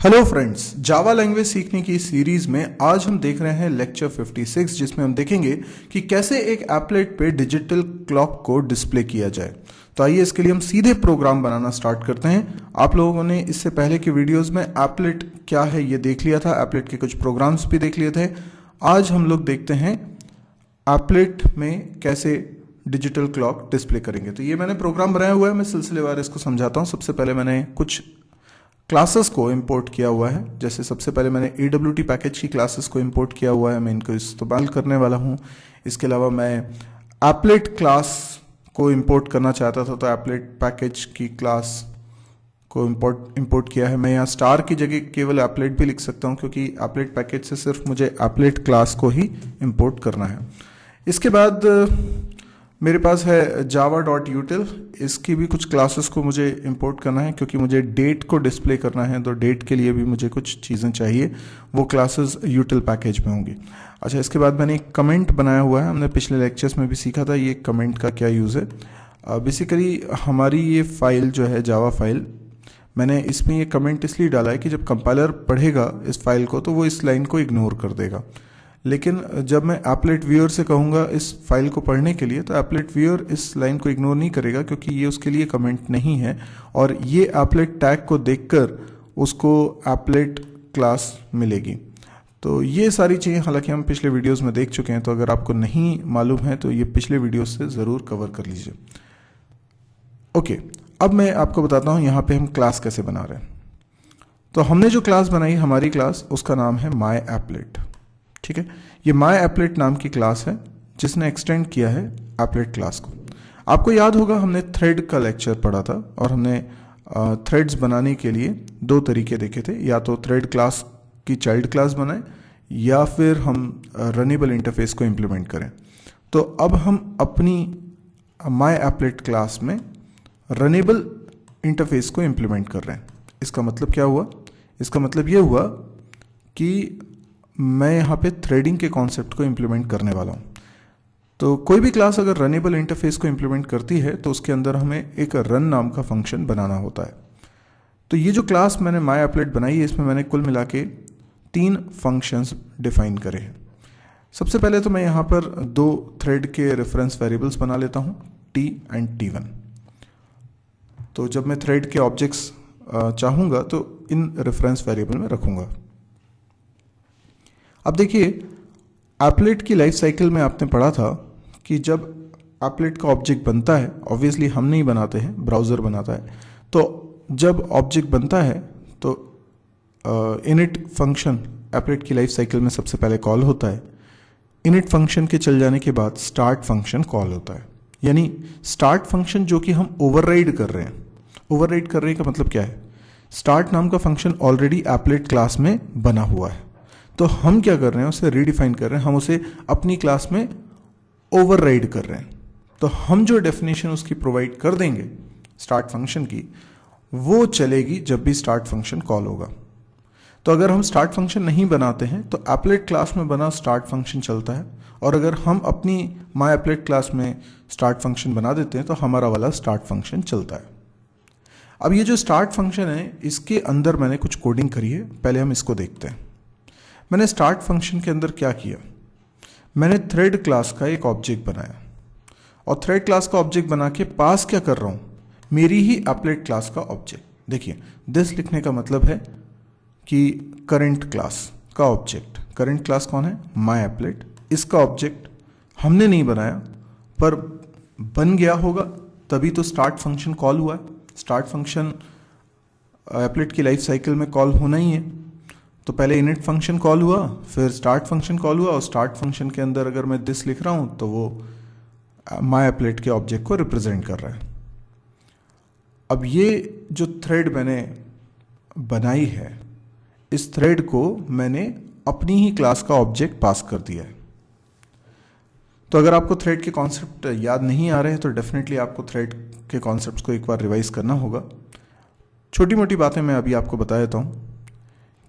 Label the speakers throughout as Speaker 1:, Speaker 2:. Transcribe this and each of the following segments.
Speaker 1: Hello friends, Java language सीखने की series में आज हम देख रहे हैं लेक्चर 56 जिसमें हम देखेंगे कि कैसे एक एप्लेट पे डिजिटल क्लॉक को डिस्प्ले किया जाए। तो आइए इसके लिए हम सीधे प्रोग्राम बनाना स्टार्ट करते हैं। आप लोगों ने इससे पहले के वीडियोस में एप्लेट क्या है ये देख लिया था, एप्लेट के कुछ प्रोग्राम्स भी देख लिए थे। आज हम लोग देखते हैं एप्लेट में कैसे डिजिटल क्लॉक डिस्प्ले करेंगे। तो ये मैंने प्रोग्राम बनाया हुआ है, मैं सिलसिलेवार इसको समझाता हूँ। सबसे पहले मैंने कुछ क्लासेस को इंपोर्ट किया हुआ है। जैसे सबसे पहले मैंने AWT पैकेज की क्लासेस को इंपोर्ट किया हुआ है, मैं इनको इस्तेमाल करने वाला हूँ। इसके अलावा मैं एप्लेट क्लास को इंपोर्ट करना चाहता था, तो एप्लेट पैकेज की क्लास को इंपोर्ट किया है। मैं यहाँ स्टार की जगह केवल एप्लेट भी लिख सकता हूँ, क्योंकि एप्लेट पैकेज से सिर्फ मुझे एप्लेट क्लास को ही इंपोर्ट करना है। इसके बाद मेरे पास है java.util, इसकी भी कुछ क्लासेस को मुझे इंपोर्ट करना है, क्योंकि मुझे डेट को डिस्प्ले करना है। तो डेट के लिए भी मुझे कुछ चीज़ें चाहिए, वो क्लासेस util पैकेज में होंगी। अच्छा, इसके बाद मैंने एक कमेंट बनाया हुआ है, हमने पिछले लेक्चर्स में भी सीखा था ये कमेंट का क्या यूज़ है। बेसिकली हमारी ये फाइल जो है जावा फाइल, मैंने इसमें ये कमेंट इसलिए डाला है कि जब कंपाइलर पढ़ेगा इस फाइल को तो वो इस लाइन को इग्नोर कर देगा। लेकिन जब मैं एप्लेट व्यूअर से कहूँगा इस फाइल को पढ़ने के लिए, तो एप्लेट व्यूअर इस लाइन को इग्नोर नहीं करेगा, क्योंकि ये उसके लिए कमेंट नहीं है और ये एप्लेट टैग को देखकर उसको एप्लेट क्लास मिलेगी। तो ये सारी चीज़ें हालांकि हम पिछले वीडियोस में देख चुके हैं, तो अगर आपको नहीं मालूम है तो ये पिछले वीडियोस से ज़रूर कवर कर लीजिए। ओके, अब मैं आपको बताता हूँ यहाँ पे हम क्लास कैसे बना रहे हैं। तो हमने जो क्लास बनाई हमारी क्लास, उसका नाम है माई एप्लेट। ठीक है, ये माई एप्लेट नाम की क्लास है जिसने एक्सटेंड किया है एप्लेट क्लास को। आपको याद होगा हमने थ्रेड का लेक्चर पढ़ा था और हमने थ्रेड्स बनाने के लिए दो तरीके देखे थे, या तो थ्रेड क्लास की चाइल्ड क्लास बनाएं या फिर हम रनेबल इंटरफेस को इम्प्लीमेंट करें। तो अब हम अपनी माई एप्लेट क्लास में रनेबल इंटरफेस को इम्प्लीमेंट कर रहे हैं। इसका मतलब क्या हुआ? इसका मतलब ये हुआ कि मैं यहाँ पे थ्रेडिंग के कॉन्सेप्ट को इम्प्लीमेंट करने वाला हूँ। तो कोई भी क्लास अगर रनेबल इंटरफेस को इम्प्लीमेंट करती है तो उसके अंदर हमें एक रन नाम का फंक्शन बनाना होता है। तो ये जो क्लास मैंने माई एप्लेट बनाई है, इसमें मैंने कुल मिला के 3 फंक्शंस डिफाइन करे हैं। सबसे पहले तो मैं यहाँ पर 2 थ्रेड के रेफरेंस वेरिएबल्स बना लेता हूँ, T एंड T1। तो जब मैं थ्रेड के ऑब्जेक्ट्स चाहूँगा तो इन रेफरेंस वेरिएबल में रखूँगा। अब देखिए, एप्लेट की लाइफ साइकिल में आपने पढ़ा था कि जब एप्लेट का ऑब्जेक्ट बनता है, ऑब्वियसली हम नहीं बनाते हैं, ब्राउज़र बनाता है। तो जब ऑब्जेक्ट बनता है तो इनिट फंक्शन एप्लेट की लाइफ साइकिल में सबसे पहले कॉल होता है। इनिट फंक्शन के चल जाने के बाद स्टार्ट फंक्शन कॉल होता है, यानी स्टार्ट फंक्शन जो कि हम ओवरराइड कर रहे हैं। ओवरराइड कर रहे का मतलब क्या है? स्टार्ट नाम का फंक्शन ऑलरेडी एप्लेट क्लास में बना हुआ है, तो हम क्या कर रहे हैं, उसे रीडिफाइन कर रहे हैं, हम उसे अपनी क्लास में ओवरराइड कर रहे हैं। तो हम जो डेफिनेशन उसकी प्रोवाइड कर देंगे स्टार्ट फंक्शन की, वो चलेगी जब भी स्टार्ट फंक्शन कॉल होगा। तो अगर हम स्टार्ट फंक्शन नहीं बनाते हैं तो एप्लेट क्लास में बना स्टार्ट फंक्शन चलता है, और अगर हम अपनी माई एप्लेट क्लास में स्टार्ट फंक्शन बना देते हैं तो हमारा वाला स्टार्ट फंक्शन चलता है। अब ये जो स्टार्ट फंक्शन है, इसके अंदर मैंने कुछ कोडिंग करी है, पहले हम इसको देखते हैं। मैंने स्टार्ट फंक्शन के अंदर क्या किया, मैंने थ्रेड क्लास का एक ऑब्जेक्ट बनाया, और थ्रेड क्लास का ऑब्जेक्ट बना के पास क्या कर रहा हूँ, मेरी ही एप्लेट क्लास का ऑब्जेक्ट। देखिए, दिस लिखने का मतलब है कि करंट क्लास का ऑब्जेक्ट। करंट क्लास कौन है? माई एप्लेट। इसका ऑब्जेक्ट हमने नहीं बनाया, पर बन गया होगा, तभी तो स्टार्ट फंक्शन कॉल हुआ है। स्टार्ट फंक्शन एप्लेट की लाइफ साइकिल में कॉल होना ही है। तो पहले इनिट फंक्शन कॉल हुआ, फिर स्टार्ट फंक्शन कॉल हुआ, और स्टार्ट फंक्शन के अंदर अगर मैं दिस लिख रहा हूँ तो वो माई एप्लेट के ऑब्जेक्ट को रिप्रेजेंट कर रहा है। अब ये जो थ्रेड मैंने बनाई है, इस थ्रेड को मैंने अपनी ही क्लास का ऑब्जेक्ट पास कर दिया है। तो अगर आपको थ्रेड के कॉन्सेप्ट याद नहीं आ रहे हैं तो डेफिनेटली आपको थ्रेड के कॉन्सेप्ट्स को एक बार रिवाइज करना होगा। छोटी मोटी बातें मैं अभी आपको बता देता हूँ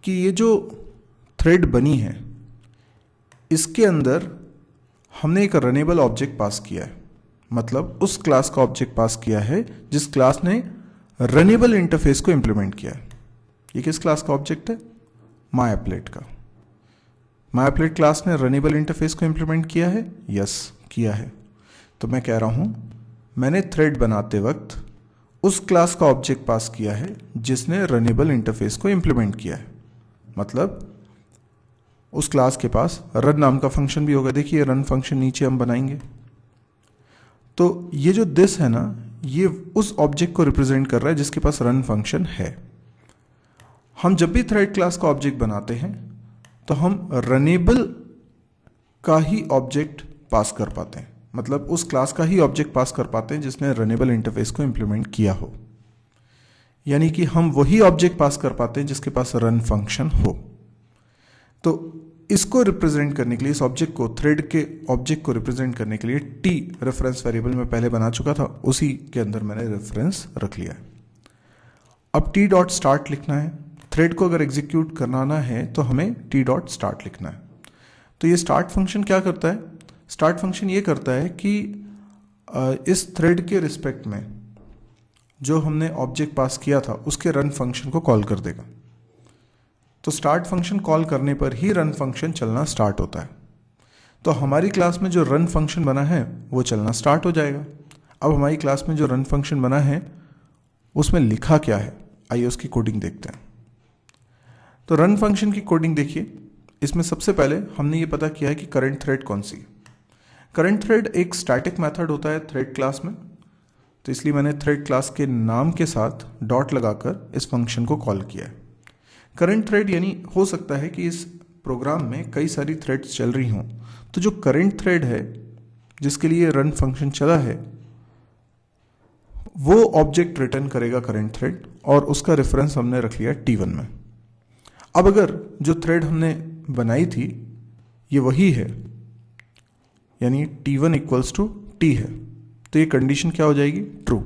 Speaker 1: कि ये जो थ्रेड बनी है, इसके अंदर हमने एक रनेबल ऑब्जेक्ट पास किया है, मतलब उस क्लास का ऑब्जेक्ट पास किया है जिस क्लास ने रनेबल इंटरफेस को इंप्लीमेंट किया है। ये किस क्लास का ऑब्जेक्ट है? MyApplet का। MyApplet क्लास ने रनेबल इंटरफेस को इम्प्लीमेंट किया है? यस, किया है। तो मैं कह रहा हूं मैंने थ्रेड बनाते वक्त उस क्लास का ऑब्जेक्ट पास किया है जिसने रनेबल इंटरफेस को इम्प्लीमेंट किया है। मतलब उस क्लास के पास रन नाम का फंक्शन भी होगा। देखिए रन फंक्शन नीचे हम बनाएंगे। तो ये जो दिस है ना, ये उस ऑब्जेक्ट को रिप्रेजेंट कर रहा है जिसके पास रन फंक्शन है। हम जब भी थ्रेड क्लास का ऑब्जेक्ट बनाते हैं तो हम रनेबल का ही ऑब्जेक्ट पास कर पाते हैं। मतलब उस क्लास का ही ऑब्जेक्ट पास कर पाते हैं जिसने रनेबल इंटरफेस को इंप्लीमेंट किया हो। यानी कि हम वही ऑब्जेक्ट पास कर पाते हैं जिसके पास रन फंक्शन हो। तो इसको रिप्रेजेंट करने के लिए, इस ऑब्जेक्ट को, थ्रेड के ऑब्जेक्ट को रिप्रेजेंट करने के लिए टी रेफरेंस वेरिएबल में पहले बना चुका था, उसी के अंदर मैंने रेफरेंस रख लिया है। अब टी डॉट स्टार्ट लिखना है। थ्रेड को अगर एग्जीक्यूट कराना है तो हमें टी डॉट स्टार्ट लिखना है। तो ये स्टार्ट फंक्शन क्या करता है? स्टार्ट फंक्शन ये करता है कि इस थ्रेड के रिस्पेक्ट में जो हमने ऑब्जेक्ट पास किया था उसके रन फंक्शन को कॉल कर देगा। तो स्टार्ट फंक्शन कॉल करने पर ही रन फंक्शन चलना स्टार्ट होता है। तो हमारी क्लास में जो रन फंक्शन बना है वो चलना स्टार्ट हो जाएगा। अब हमारी क्लास में जो रन फंक्शन बना है उसमें लिखा क्या है, आइए उसकी कोडिंग देखते हैं। तो रन फंक्शन की कोडिंग देखिए। इसमें सबसे पहले हमने ये पता किया है कि करंट थ्रेड कौन सी है। करंट थ्रेड एक स्टैटिक मेथड होता है थ्रेड क्लास में, तो इसलिए मैंने थ्रेड क्लास के नाम के साथ डॉट लगाकर इस फंक्शन को कॉल किया है। करंट थ्रेड यानी हो सकता है कि इस प्रोग्राम में कई सारी थ्रेड्स चल रही हों, तो जो करंट थ्रेड है जिसके लिए रन फंक्शन चला है वो ऑब्जेक्ट रिटर्न करेगा करंट थ्रेड, और उसका रेफरेंस हमने रख लिया T1 में। अब अगर जो थ्रेड हमने बनाई थी ये वही है, यानी T1 इक्वल्स टू T है, तो ये कंडीशन क्या हो जाएगी? ट्रू।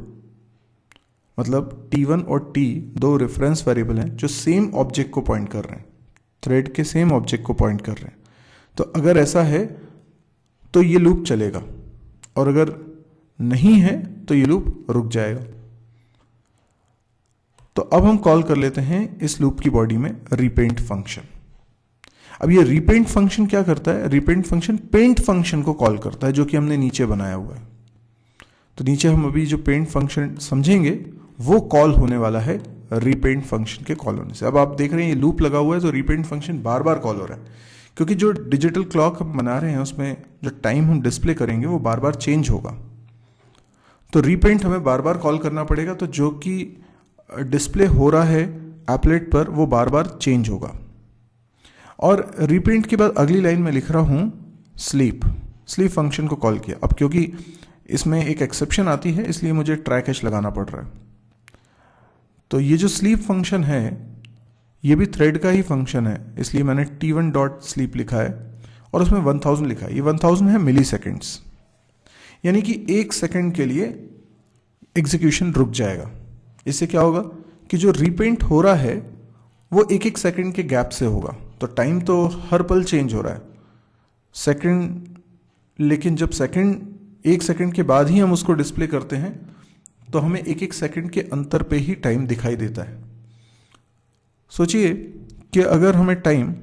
Speaker 1: मतलब T1 और T दो रेफरेंस वेरिएबल हैं जो सेम ऑब्जेक्ट को पॉइंट कर रहे हैं, थ्रेड के सेम ऑब्जेक्ट को पॉइंट कर रहे हैं। तो अगर ऐसा है तो ये लूप चलेगा, और अगर नहीं है तो ये लूप रुक जाएगा। तो अब हम कॉल कर लेते हैं इस लूप की बॉडी में रीपेंट फंक्शन। अब ये रीपेंट फंक्शन क्या करता है? रीपेंट फंक्शन पेंट फंक्शन को कॉल करता है जो कि हमने नीचे बनाया हुआ है। तो नीचे हम अभी जो पेंट फंक्शन समझेंगे वो कॉल होने वाला है रीपेंट फंक्शन के कॉल होने से। अब आप देख रहे हैं ये लूप लगा हुआ है तो रीपेंट फंक्शन बार बार कॉल हो रहा है, क्योंकि जो डिजिटल क्लॉक हम बना रहे हैं उसमें जो टाइम हम डिस्प्ले करेंगे वो बार बार चेंज होगा। तो रीपेंट हमें बार बार कॉल करना पड़ेगा, तो जो कि डिस्प्ले हो रहा है एप्लेट पर वो बार बार चेंज होगा। और रीपेंट के बाद अगली लाइन में लिख रहा हूं स्लीप फंक्शन को कॉल किया। अब क्योंकि इसमें एक एक्सेप्शन आती है इसलिए मुझे ट्राई कैच लगाना पड़ रहा है। तो ये जो स्लीप फंक्शन है ये भी थ्रेड का ही फंक्शन है, इसलिए मैंने T1 डॉट स्लीप लिखा है और उसमें 1000 लिखा है। ये 1000 है मिली सेकेंड्स, यानी कि 1 सेकेंड के लिए एग्जीक्यूशन रुक जाएगा। इससे क्या होगा कि जो रीपेंट हो रहा है वो 1-1 सेकेंड के गैप से होगा। तो टाइम तो हर पल चेंज हो रहा है सेकेंड, लेकिन जब 1 सेकेंड के बाद ही हम उसको डिस्प्ले करते हैं तो हमें 1-1 सेकेंड के अंतर पे ही टाइम दिखाई देता है। सोचिए कि अगर हमें टाइम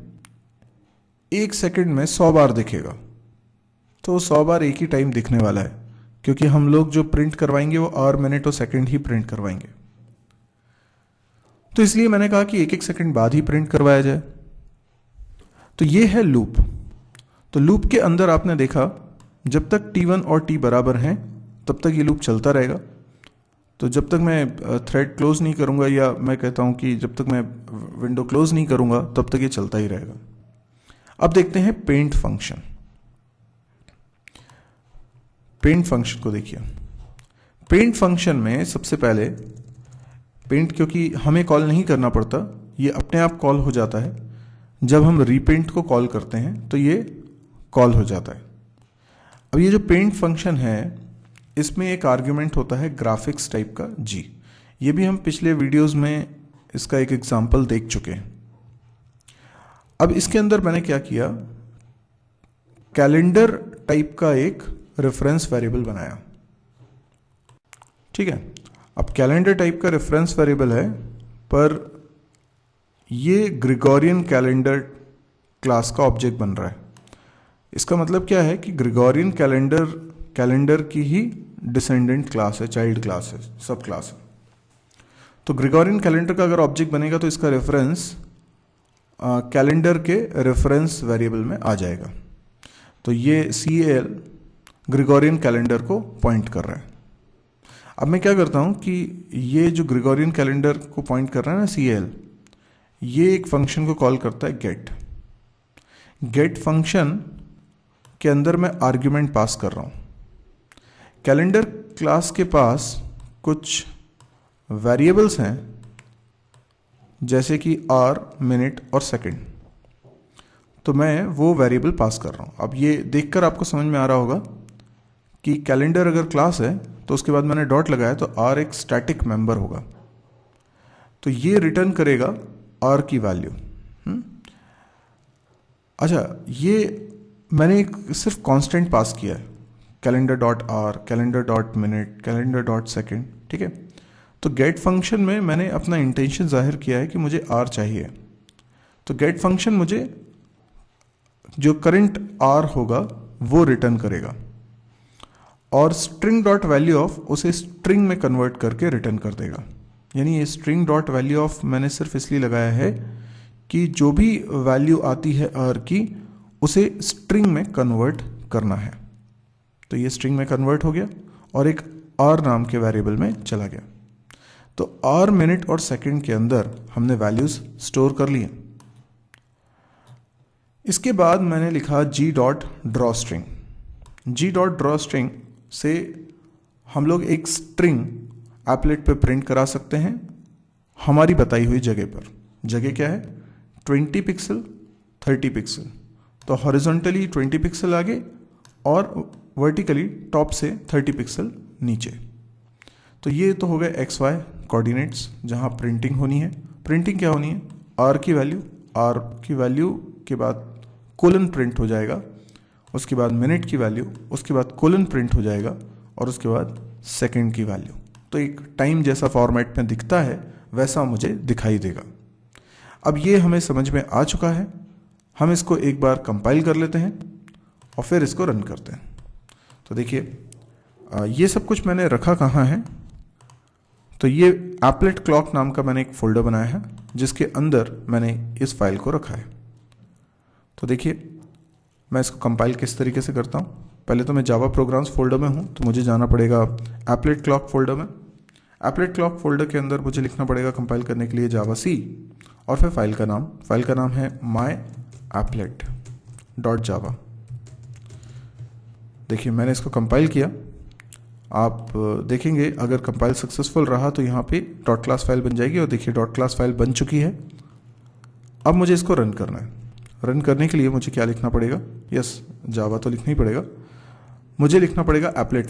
Speaker 1: 1 सेकेंड में 100 बार दिखेगा तो 100 बार एक ही टाइम दिखने वाला है, क्योंकि हम लोग जो प्रिंट करवाएंगे वो आवर, मिनट और सेकेंड ही प्रिंट करवाएंगे। तो इसलिए मैंने कहा कि 1-1 सेकेंड बाद ही प्रिंट करवाया जाए। तो ये है लूप। तो लूप के अंदर आपने देखा जब तक T1 और T बराबर हैं तब तक ये लूप चलता रहेगा। तो जब तक मैं थ्रेड क्लोज नहीं करूंगा, या मैं कहता हूं कि जब तक मैं विंडो क्लोज नहीं करूंगा तब तक ये चलता ही रहेगा। अब देखते हैं पेंट फंक्शन। पेंट फंक्शन को देखिए। पेंट फंक्शन में सबसे पहले पेंट, क्योंकि हमें कॉल नहीं करना पड़ता, ये अपने आप कॉल हो जाता है। जब हम रीपेंट को कॉल करते हैं तो ये कॉल हो जाता है। अब ये जो पेंट फंक्शन है इसमें एक आर्ग्यूमेंट होता है ग्राफिक्स टाइप का G। ये भी हम पिछले वीडियोस में इसका एक एग्जांपल देख चुके हैं। अब इसके अंदर मैंने क्या किया, कैलेंडर टाइप का एक रेफरेंस वेरिएबल बनाया। ठीक है, अब कैलेंडर टाइप का रेफरेंस वेरिएबल है, पर ये ग्रिगोरियन कैलेंडर क्लास का ऑब्जेक्ट बन रहा है। इसका मतलब क्या है कि ग्रिगोरियन कैलेंडर की ही डिसेंडेंट क्लास है, चाइल्ड क्लास है, सब क्लास है। तो ग्रिगोरियन कैलेंडर का अगर ऑब्जेक्ट बनेगा तो इसका रेफरेंस कैलेंडर के रेफरेंस वेरिएबल में आ जाएगा। तो ये CAL ग्रिगोरियन कैलेंडर को पॉइंट कर रहा है। अब मैं क्या करता हूँ कि ये जो ग्रिगोरियन कैलेंडर को पॉइंट कर रहा है ना CAL, ये एक फंक्शन को कॉल करता है गेट फंक्शन के अंदर मैं आर्ग्यूमेंट पास कर रहा हूँ। कैलेंडर क्लास के पास कुछ वेरिएबल्स हैं जैसे कि आवर, मिनट और सेकंड, तो मैं वो वेरिएबल पास कर रहा हूँ। अब ये देखकर आपको समझ में आ रहा होगा कि कैलेंडर अगर क्लास है तो उसके बाद मैंने डॉट लगाया तो आर एक स्टैटिक मेंबर होगा, तो ये रिटर्न करेगा आर की वैल्यू। अच्छा, ये मैंने सिर्फ कांस्टेंट पास किया है, calendar dot are, calendar dot minute, calendar dot second, ठीक है। तो गेट फंक्शन में मैंने अपना इंटेंशन जाहिर किया है कि मुझे आर चाहिए, तो गेट फंक्शन मुझे जो करंट आर होगा वो रिटर्न करेगा और स्ट्रिंग डॉट वैल्यू ऑफ उसे स्ट्रिंग में कन्वर्ट करके रिटर्न कर देगा। यानी ये स्ट्रिंग डॉट वैल्यू ऑफ मैंने सिर्फ इसलिए लगाया है कि जो भी वैल्यू आती है आर की उसे स्ट्रिंग में कन्वर्ट करना है। तो ये स्ट्रिंग में कन्वर्ट हो गया और एक आर नाम के वेरिएबल में चला गया। तो आर, मिनट और सेकंड के अंदर हमने वैल्यूज स्टोर कर लिए। इसके बाद मैंने लिखा जी डॉट ड्रॉ स्ट्रिंग। जी डॉट ड्रॉ स्ट्रिंग से हम लोग एक स्ट्रिंग एप्लेट पे प्रिंट करा सकते हैं हमारी बताई हुई जगह पर। जगह क्या है? 20 पिक्सल, 30 पिक्सल। तो हॉरिजॉन्टली 20 पिक्सल आगे और वर्टिकली टॉप से 30 पिक्सल नीचे। तो ये तो हो गए XY कोऑर्डिनेट्स जहाँ प्रिंटिंग होनी है। प्रिंटिंग क्या होनी है? आर की वैल्यू के बाद कोलन प्रिंट हो जाएगा, उसके बाद मिनट की वैल्यू, उसके बाद कोलन प्रिंट हो जाएगा और उसके बाद सेकंड की वैल्यू। तो एक टाइम जैसा फॉर्मेट में दिखता है वैसा मुझे दिखाई देगा। अब ये हमें समझ में आ चुका है। हम इसको एक बार कंपाइल कर लेते हैं और फिर इसको रन करते हैं। तो देखिए ये सब कुछ मैंने रखा कहाँ है? तो ये एप्लेट क्लॉक नाम का मैंने एक फोल्डर बनाया है जिसके अंदर मैंने इस फाइल को रखा है। तो देखिए मैं इसको कंपाइल किस तरीके से करता हूँ। पहले तो मैं जावा प्रोग्राम्स फोल्डर में हूँ, तो मुझे जाना पड़ेगा एप्लेट क्लॉक फोल्डर में। एप्लेट क्लॉक फोल्डर के अंदर मुझे लिखना पड़ेगा कंपाइल करने के लिए जावा सी और फिर फाइल का नाम है myapplet.java। देखिए मैंने इसको कंपाइल किया। आप देखेंगे अगर कंपाइल सक्सेसफुल रहा तो यहाँ पे डॉट क्लास फाइल बन जाएगी और देखिए डॉट क्लास फाइल बन चुकी है। अब मुझे इसको रन करना है। रन करने के लिए मुझे क्या लिखना पड़ेगा? यस, जावा तो लिखना ही पड़ेगा। मुझे लिखना पड़ेगा एप्लेट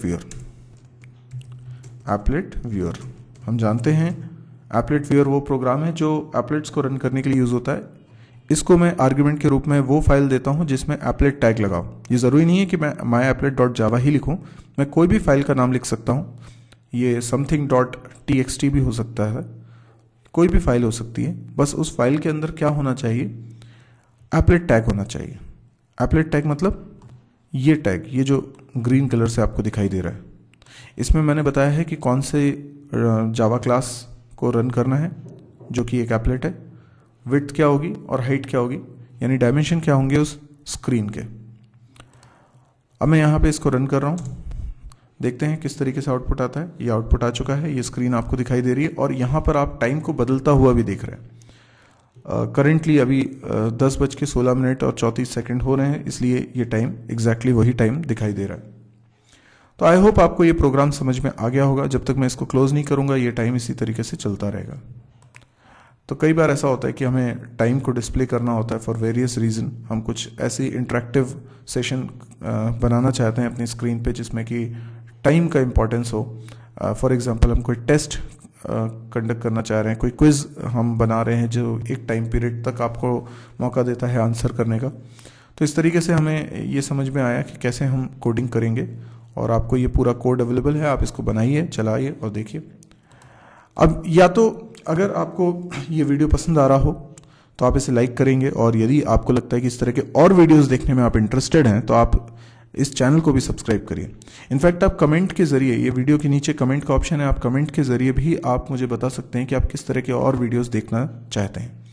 Speaker 1: व्यूअर। हम जानते हैं एप्लेट व्यूअर वो प्रोग्राम है जो एप्लेट्स को रन करने के लिए यूज़ होता है। इसको मैं आर्ग्यूमेंट के रूप में वो फाइल देता हूं जिसमें एप्लेट टैग लगाओ। ये ज़रूरी नहीं है कि मैं myapplet.java ही लिखूं, मैं कोई भी फाइल का नाम लिख सकता हूं। ये something.txt भी हो सकता है, कोई भी फाइल हो सकती है। बस उस फाइल के अंदर क्या होना चाहिए? एप्लेट टैग होना चाहिए। एप्लेट टैग मतलब ये टैग, ये जो ग्रीन कलर से आपको दिखाई दे रहा है। इसमें मैंने बताया है कि कौन से जावा क्लास को रन करना है जो कि एक एप्लेट है, विड्थ क्या होगी और हाइट क्या होगी, यानी डायमेंशन क्या होंगे उस स्क्रीन के। अब मैं यहाँ पे इसको रन कर रहा हूँ। देखते हैं किस तरीके से आउटपुट आता है। ये आउटपुट आ चुका है, ये स्क्रीन आपको दिखाई दे रही है और यहाँ पर आप टाइम को बदलता हुआ भी देख रहे हैं। करेंटली अभी 10:16 हो रहे हैं, इसलिए ये टाइम एग्जैक्टली वही टाइम दिखाई दे रहा है। तो आई होप आपको ये प्रोग्राम समझ में आ गया होगा। जब तक मैं इसको क्लोज नहीं करूँगा ये टाइम इसी तरीके से चलता रहेगा। तो कई बार ऐसा होता है कि हमें टाइम को डिस्प्ले करना होता है फॉर वेरियस रीज़न। हम कुछ ऐसी इंटरेक्टिव सेशन बनाना चाहते हैं अपनी स्क्रीन पे जिसमें कि टाइम का इम्पोर्टेंस हो। फॉर एग्जांपल हम कोई टेस्ट कंडक्ट करना चाह रहे हैं, कोई क्विज हम बना रहे हैं जो एक टाइम पीरियड तक आपको मौका देता है आंसर करने का। तो इस तरीके से हमें ये समझ में आया कि कैसे हम कोडिंग करेंगे और आपको ये पूरा कोड अवेलेबल है। आप इसको बनाइए, चलाइए और देखिए। अब या तो अगर आपको ये वीडियो पसंद आ रहा हो तो आप इसे लाइक करेंगे, और यदि आपको लगता है कि इस तरह के और वीडियोस देखने में आप इंटरेस्टेड हैं तो आप इस चैनल को भी सब्सक्राइब करिए। इनफैक्ट आप कमेंट के जरिए, ये वीडियो के नीचे कमेंट का ऑप्शन है, आप कमेंट के जरिए भी आप मुझे बता सकते हैं कि आप किस तरह के और वीडियोस देखना चाहते हैं।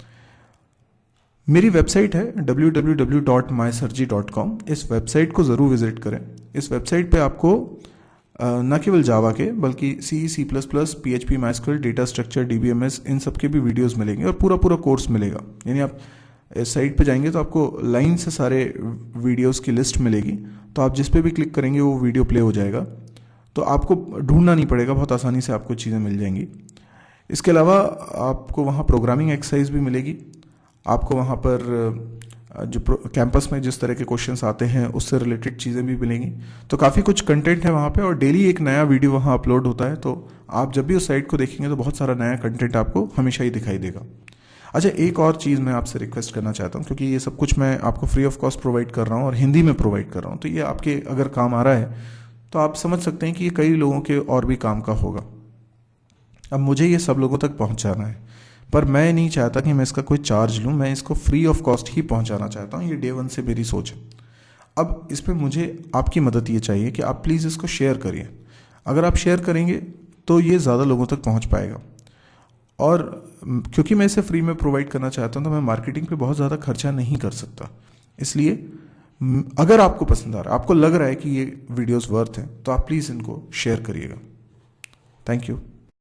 Speaker 1: मेरी वेबसाइट है www.mysurgery.com। इस वेबसाइट को ज़रूर विजिट करें। इस वेबसाइट पे आपको न केवल जावा के बल्कि C plus plus, PHP, MySQL, data structure, DBMS, इन सब के भी वीडियोस मिलेंगे और पूरा कोर्स मिलेगा। यानी आप इस साइट पे जाएंगे तो आपको लाइन से सारे वीडियोस की लिस्ट मिलेगी, तो आप जिस पे भी क्लिक करेंगे वो वीडियो प्ले हो जाएगा, तो आपको ढूंढना नहीं पड़ेगा, बहुत आसानी से आपको चीज़ें मिल जाएंगी। इसके अलावा आपको वहाँ प्रोग्रामिंग एक्सरसाइज भी मिलेगी। आपको वहाँ पर जो कैंपस में जिस तरह के क्वेश्चंस आते हैं उससे रिलेटेड चीज़ें भी मिलेंगी। तो काफ़ी कुछ कंटेंट है वहाँ पे, और डेली एक नया वीडियो वहाँ अपलोड होता है, तो आप जब भी उस साइट को देखेंगे तो बहुत सारा नया कंटेंट आपको हमेशा ही दिखाई देगा। अच्छा, एक और चीज़ मैं आपसे रिक्वेस्ट करना चाहता हूँ, क्योंकि ये सब कुछ मैं आपको फ्री ऑफ कॉस्ट प्रोवाइड कर रहा हूँ और हिंदी में प्रोवाइड कर रहा हूँ, तो ये आपके अगर काम आ रहा है तो आप समझ सकते हैं कि ये कई लोगों के और भी काम का होगा। अब मुझे ये सब लोगों तक पहुँचाना है, पर मैं नहीं चाहता कि मैं इसका कोई चार्ज लूँ, मैं इसको फ्री ऑफ कॉस्ट ही पहुँचाना चाहता हूँ। ये डे वन से मेरी सोच है। अब इस पर मुझे आपकी मदद ये चाहिए कि आप प्लीज़ इसको शेयर करिए। अगर आप शेयर करेंगे तो ये ज़्यादा लोगों तक पहुँच पाएगा, और क्योंकि मैं इसे फ्री में प्रोवाइड करना चाहता हूँ तो मैं मार्केटिंग पे बहुत ज़्यादा खर्चा नहीं कर सकता। इसलिए अगर आपको पसंद आ रहा है, आपको लग रहा है कि ये वीडियोस वर्थ हैं, तो आप प्लीज़ इनको शेयर करिएगा। Thank you.